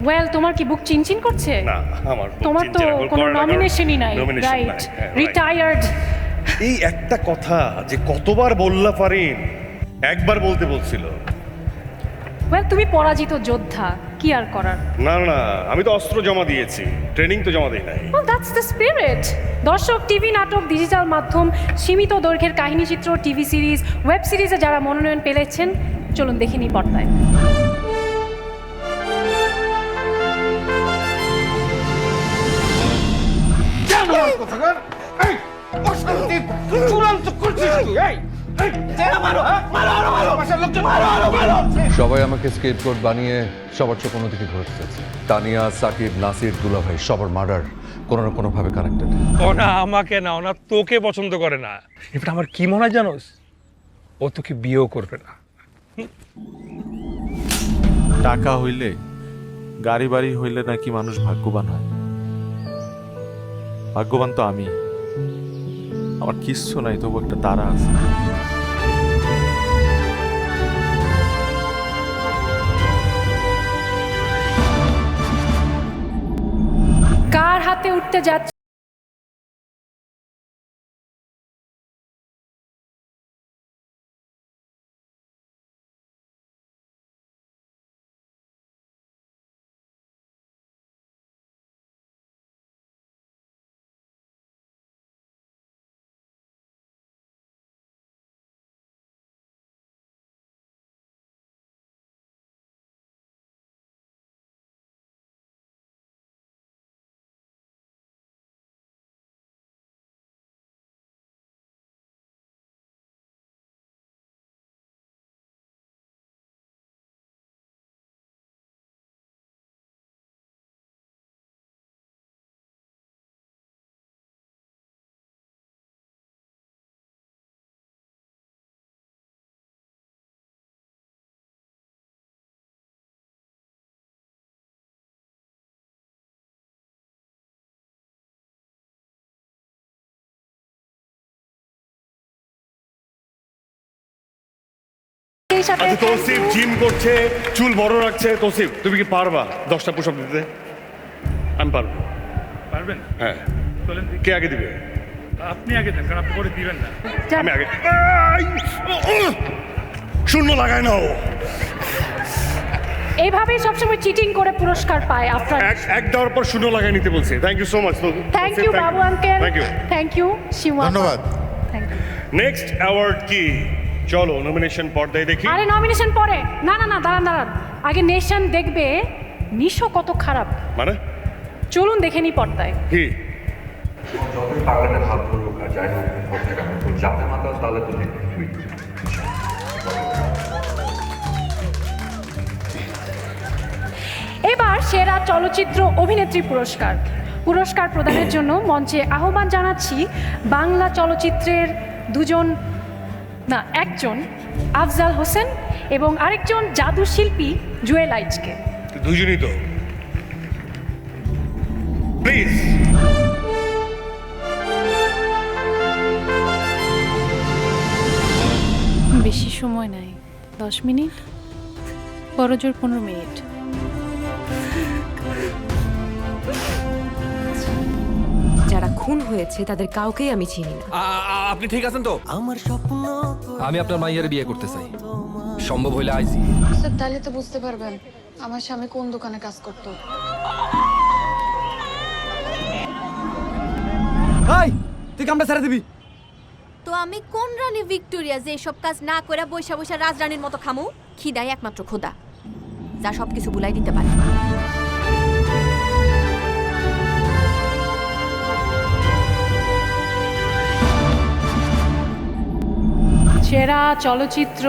Well, তোমার কি বুক চিনচিন করছে? না, আমার বুক তোমার তো চিনচিন কোনো করে না, নমিনেশনই নাই, nomination নাই, রাইট? হ্যাঁ, right. রিটায়ার্ড। এই একটা কথা যে কতবার বললা পারিন, একবার বলতে বলছিল। ওয়েল, তুমি পরাজিত যোদ্ধা, কি আর করার। না না, আমি তো অস্ত্র জমা দিয়েছি, ট্রেনিং তো জমা দিই নাই। Well, that's the spirit. দর্শক, টিভি নাটক, ডিজিটাল মাধ্যম, সীমিত দৈর্ঘ্যের কাহিনীচিত্র, টিভি সিরিজ, ওয়েব সিরিজে যারা মনোনয়ন পেয়েছেন, চলুন দেখিনি পর্দায়। সবাই আমাকে স্কেপগোট বানিয়ে সবার চোখ অন্যদিকে ঘুরতে চাচ্ছে। তানিয়া, সাকিব, নাসির, দুলাভাই সবার মার্ডার কোনো না কোনোভাবে কানেক্টেড। ওনা আমাকে না, ওনা তোকে পছন্দ করে না। এবার আমার কি মনে হয় জানোস, ও তোকে বিয়েও করবে না। টাকা হইলে, গাড়ি বাড়ি হইলে নাকি মানুষ ভাগ্যবান হয়। ভাগ্যবান তো আমি। আমার কিচ্ছু নাই, তবু একটা তারা আছে। কার হাতে উঠতে যাচ্ছে এই সাথে আচ্ছা, তৌসিফ জিম করছে, চুল বড় রাখছে। তৌসিফ, তুমি কি পারবা 10টা পুশ আপ দিতে? আমি পারবো। পারবেন? হ্যাঁ। চলেন দেখি। কে আগে দিবে? আপনি আগে দেন, কারণ আপনি করে দিবেন না। আমি আগে। আই! শূন্য লাগায় নাও। এইভাবেই সবসময় চিটিং করে পুরস্কার পায় আফরান। এক দেওয়ার পর শূন্য লাগায় নিতে বলছি। Thank you so much. Thank you বাবু uncle, thank you. Thank you Shima. ধন্যবাদ। Thank you. নেক্সট অ্যাওয়ার্ড কি? চলো নমিনেশন পর্দায় দেখি। আরে নমিনেশন পরে, না না না, দাঁড়ান দাঁড়ান, আগে নেশন দেখবে নিশো কত খারাপ। মানে চলুন দেখে নি পর্দায়। কি? যতই পাগলাটে ভাব করুক আর যাই হোক না কেন, তো যাতে মাতাল তাহলে তো দেখবি। এবার সেরা চলচ্চিত্র অভিনেত্রী পুরস্কার প্রদানের জন্য মঞ্চে আহ্বান জানাচ্ছি বাংলা চলচ্চিত্রের একজন আফজাল হোসেন এবং আরেকজন জাদু শিল্পী জুয়েল আইচকে। দুজনই তো। প্লিজ। বেশি সময় নাই, 10 মিনিট, বড় জোর 15 মিনিট। যারা খুন হয়েছে তাদের কাউকেই আমি চিনি না। আপনি ঠিক আছেন তো? আমি আপনার মাইয়ার বিয়ে করতে চাই, সম্ভব হইলে আইজি। স্যার, তাহলে তো বুঝতে পারবেন আমার স্বামী কোন দোকানে কাজ করতো। এই, তুই কামটা ছেড়ে দিবি? তো আমি কোন রানী ভিক্টোরিয়া যে সব কাজ না করে বৈশা বৈশা রাজরানীর মতো খামু? খিদাই একমাত্র খোদা, যা সবকিছু বুলাই দিতে পারে। সেরা চলচ্চিত্র